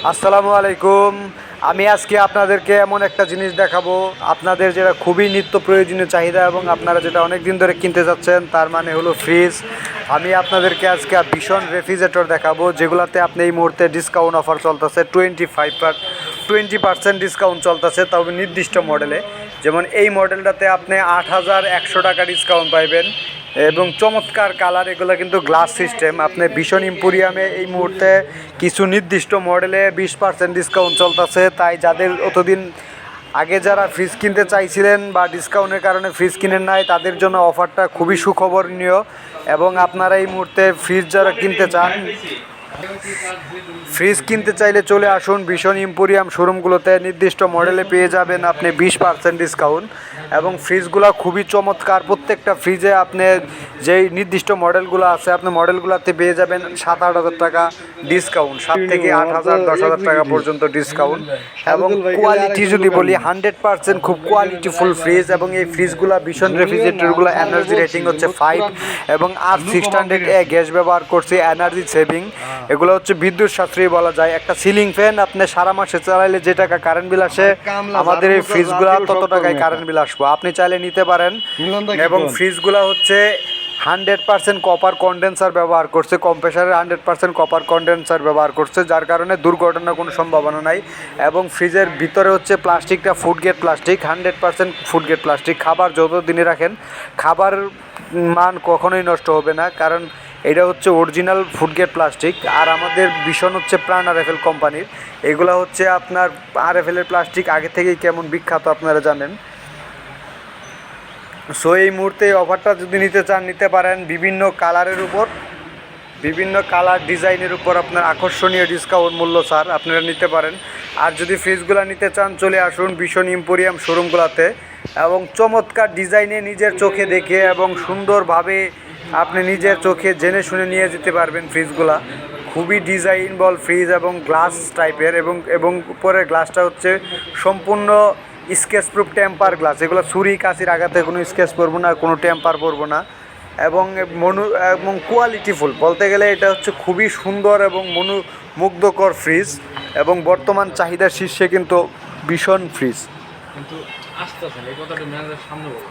আসসালামু আলাইকুম। আমি আজকে আপনাদেরকে এমন একটা জিনিস দেখাবো, আপনাদের যেটা খুবই নিত্য প্রয়োজনীয় চাহিদা এবং আপনারা যেটা অনেক দিন ধরে কিনতে যাচ্ছেন, তার মানে হলো ফ্রিজ। আমি আপনাদেরকে আজকে ভীষণ রেফ্রিজারেটর দেখাবো, যেগুলোতে আপনি এই মুহূর্তে ডিসকাউন্ট অফার চলতেছে 20% ডিসকাউন্ট চলতেছে, তবে নির্দিষ্ট মডেলে। যেমন এই মডেলটাতে আপনি 8,100 টাকা ডিসকাউন্ট পাইবেন এবং চমৎকার কালার। এগুলো কিন্তু গ্লাস সিস্টেম। আপনি ভীষণ এম্পোরিয়ামে এই মুহূর্তে কিছু নির্দিষ্ট মডেলে 20% ডিসকাউন্ট চলতেছে, তাই যাদের অতদিন আগে যারা ফ্রিজ কিনতে চাইছিলেন বা ডিসকাউন্টের কারণে ফ্রিজ কিনেন নাই, তাদের জন্য অফারটা খুবই সুখবরনীয়। এবং আপনারা এই মুহূর্তে ফ্রিজ যারা কিনতে চান, ফ্রিজ কিনতে চাইলে চলে আসুন ভীষণ এম্পোরিয়াম শোরুমগুলোতে। নির্দিষ্ট মডেলে পেয়ে যাবেন আপনি 20% ডিসকাউন্ট এবং ফ্রিজগুলো খুবই চমৎকার। প্রত্যেকটা ফ্রিজে আপনি যেই নির্দিষ্ট মডেলগুলো আছে, আপনি মডেলগুলোতে পেয়ে যাবেন 7-8 হাজার টাকা ডিসকাউন্ট, 7 থেকে 8,000 10,000 টাকা পর্যন্ত ডিসকাউন্ট। এবং কোয়ালিটি যদি বলি, 100% খুব কোয়ালিটিফুল ফ্রিজ। এবং এই ফ্রিজগুলো ভীষণ রেফ্রিজারেটরগুলো এনার্জি রেটিং হচ্ছে 5 এবং R600A গ্যাস ব্যবহার করছে, এনার্জি সেভিং। এগুলো হচ্ছে বিদ্যুৎ সাশ্রয়ী বলা যায়। একটা সিলিং ফ্যান আপনি সারা মাসে চালাইলে যে টাকা কারেন্ট বিল আসে, আমাদের এই ফ্রিজগুলো তত টাকায় কারেন্ট বিল আসবো। আপনি চাইলে নিতে পারেন। এবং ফ্রিজগুলো হচ্ছে 100% কপার কন্ডেন্সার ব্যবহার করছে, কম্প্রেসারের 100% কপার কন্ডেন্সার ব্যবহার করছে, যার কারণে দুর্ঘটনার কোনো সম্ভাবনা নাই। এবং ফ্রিজের ভিতরে হচ্ছে প্লাস্টিকটা food grade plastic, 100% food grade plastic. খাবার যত দিনে রাখেন, খাবার মান কখনোই নষ্ট হবে না, কারণ এটা হচ্ছে অরিজিনাল ফুড গ্রেড প্লাস্টিক। আর আমাদের ভীষণ হচ্ছে প্রাণ RFL কোম্পানির। এগুলো হচ্ছে আপনার RFL এর প্লাস্টিক আগে থেকেই কেমন বিখ্যাত আপনারা জানেন। সো এই মুহূর্তে এই অফারটা যদি নিতে চান, নিতে পারেন। বিভিন্ন কালারের উপর, বিভিন্ন কালার ডিজাইনের উপর আপনার আকর্ষণীয় ডিসকাউন্ট মূল্য ছাড়, আপনারা নিতে পারেন। আর যদি ফ্রিজগুলো নিতে চান, চলে আসুন ভীষণ এম্পোরিয়াম শোরুমগুলোতে এবং চমৎকার ডিজাইনে নিজের চোখে দেখে এবং সুন্দরভাবে আপনি নিজের চোখে জেনে শুনে নিয়ে যেতে পারবেন ফ্রিজগুলা। খুবই ডিজাইন বল ফ্রিজ এবং গ্লাস টাইপের, এবং উপরের গ্লাসটা হচ্ছে সম্পূর্ণ স্কেচ প্রুফ টেম্পার গ্লাস। এগুলো ছুরি কাঁচির আঘাতে কোনো স্কেচ পড়বো না, কোনো টেম্পার পড়বো না। এবং এবং কোয়ালিটিফুল বলতে গেলে এটা হচ্ছে খুবই সুন্দর এবং মুগ্ধকর ফ্রিজ এবং বর্তমান চাহিদার শীর্ষে কিন্তু ভীষণ ফ্রিজ। কিন্তু আসতেছে এই কথাটা ম্যানেজার সামনে বলবো।